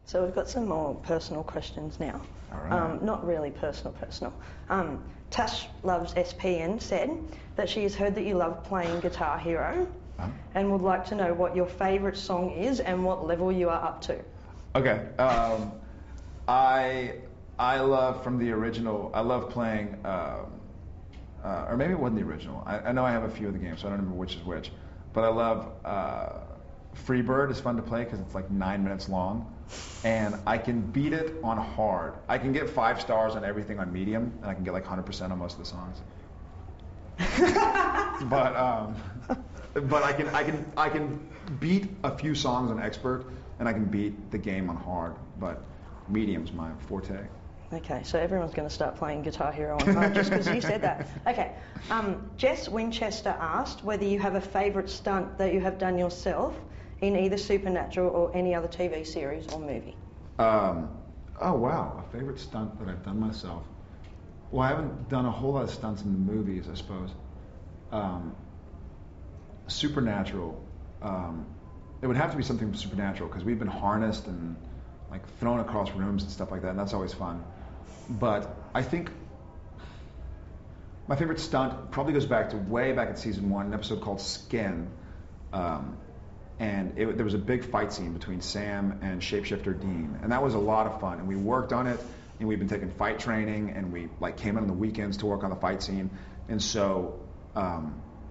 So we've got some more personal questions now. All right. Not really personal. Tash Loves SPN said that she has heard that you love playing Guitar Hero and would like to know what your favourite song is and what level you are up to. Okay. I love from the original. I love playing, or maybe it wasn't the original. I know I have a few of the games, so I don't remember which is which. But I love Freebird. Is fun to play because it's like 9 minutes long, and I can beat it on hard. I can get 5 stars on everything on medium, and I can get like 100% on most of the songs. but I can beat a few songs on expert, and I can beat the game on hard. But medium's my forte. Okay, so everyone's going to start playing Guitar Hero on hard just because you said that. Okay, Jess Winchester asked whether you have a favourite stunt that you have done yourself in either Supernatural or any other TV series or movie. Oh wow, a favourite stunt that I've done myself. Well, I haven't done a whole lot of stunts in the movies, I suppose. Supernatural. It would have to be something Supernatural because we've been harnessed and like thrown across rooms and stuff like that, and that's always fun. But I think my favorite stunt probably goes back to way back at season 1, an episode called Skin. And there was a big fight scene between Sam and shapeshifter Dean, and that was a lot of fun. And we worked on it, and we've been taking fight training, and we like came in on the weekends to work on the fight scene. And so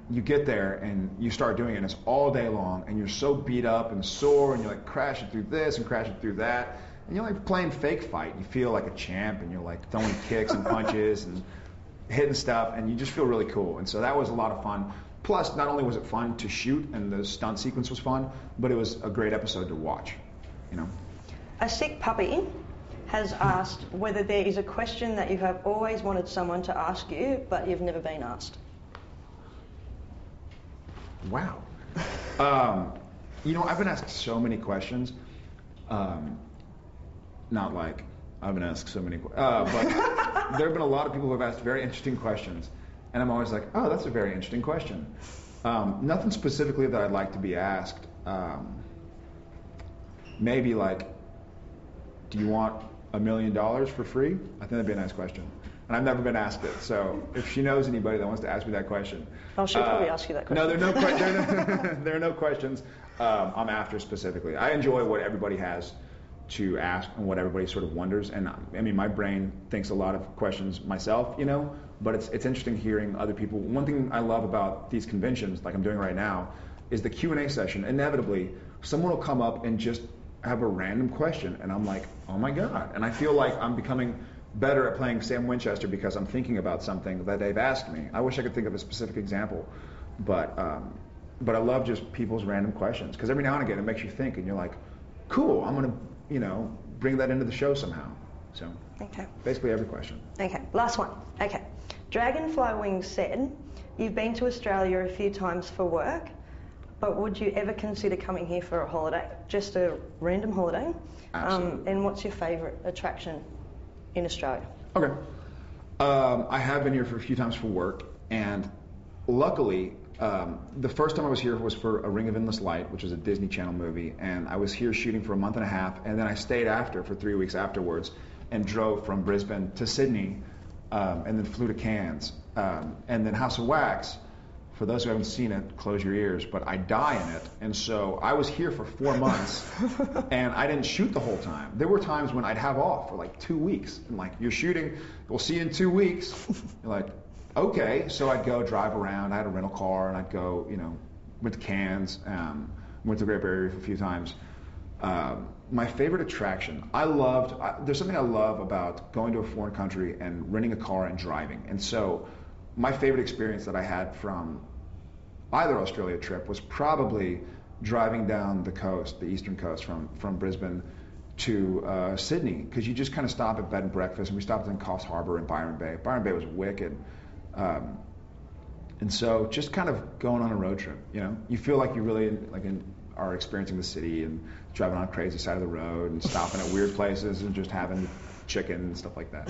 you get there and you start doing it, and it's all day long, and you're so beat up and sore, and you're like crashing through this and crashing through that, and you're like playing fake fight. You feel like a champ, and you're like throwing kicks and punches and hitting stuff, and you just feel really cool. And so that was a lot of fun. Plus, not only was it fun to shoot, and the stunt sequence was fun, but it was a great episode to watch. You know. A Sick Puppy has asked whether there is a question that you have always wanted someone to ask you, but you've never been asked. Wow. You know, I've been asked so many questions. Not like I've been asked so many, but there have been a lot of people who have asked very interesting questions, and I'm always like, oh, that's a very interesting question. Nothing specifically that I'd like to be asked. Maybe like, do you want $1 million for free? I think that'd be a nice question. And I've never been asked it, so if she knows anybody that wants to ask me that question. Oh, she'll probably ask you that question. No, there are no questions I'm after specifically. I enjoy what everybody has to ask and what everybody sort of wonders. And I mean, my brain thinks a lot of questions myself, you know, but it's interesting hearing other people. One thing I love about these conventions, like I'm doing right now, is the Q&A session. Inevitably, someone will come up and just have a random question, and I'm like, oh my God. And I feel like I'm becoming better at playing Sam Winchester because I'm thinking about something that they've asked me. I wish I could think of a specific example, but I love just people's random questions, because every now and again it makes you think, and you're like, cool, I'm gonna, you know, bring that into the show somehow. So okay, basically every question. Okay, last one. Okay, Dragonfly Wings said you've been to Australia a few times for work, but would you ever consider coming here for a holiday, just a random holiday? Absolutely. And what's your favourite attraction in Australia? Okay. I have been here for a few times for work, and luckily, the first time I was here was for A Ring of Endless Light, which is a Disney Channel movie, and I was here shooting for a month and a half, and then I stayed after for 3 weeks afterwards and drove from Brisbane to Sydney, and then flew to Cairns. And then House of Wax, for those who haven't seen it, close your ears, but I die in it. And so I was here for 4 months, and I didn't shoot the whole time. There were times when I'd have off for like 2 weeks, and like, you're shooting, we'll see you in 2 weeks. You're like, okay. So I'd go drive around. I had a rental car, and I'd go, you know, went to Cairns, went to the Great Barrier Reef a few times. My favorite attraction, there's something I love about going to a foreign country and renting a car and driving. And so my favorite experience that I had from either Australia trip was probably driving down the coast, the eastern coast, from Brisbane to Sydney, because you just kind of stop at bed and breakfast, and we stopped in Coffs Harbour and Byron Bay. Byron Bay was wicked. And so just kind of going on a road trip, you know, you feel like you really are experiencing the city, and driving on a crazy side of the road and stopping at weird places and just having chicken and stuff like that.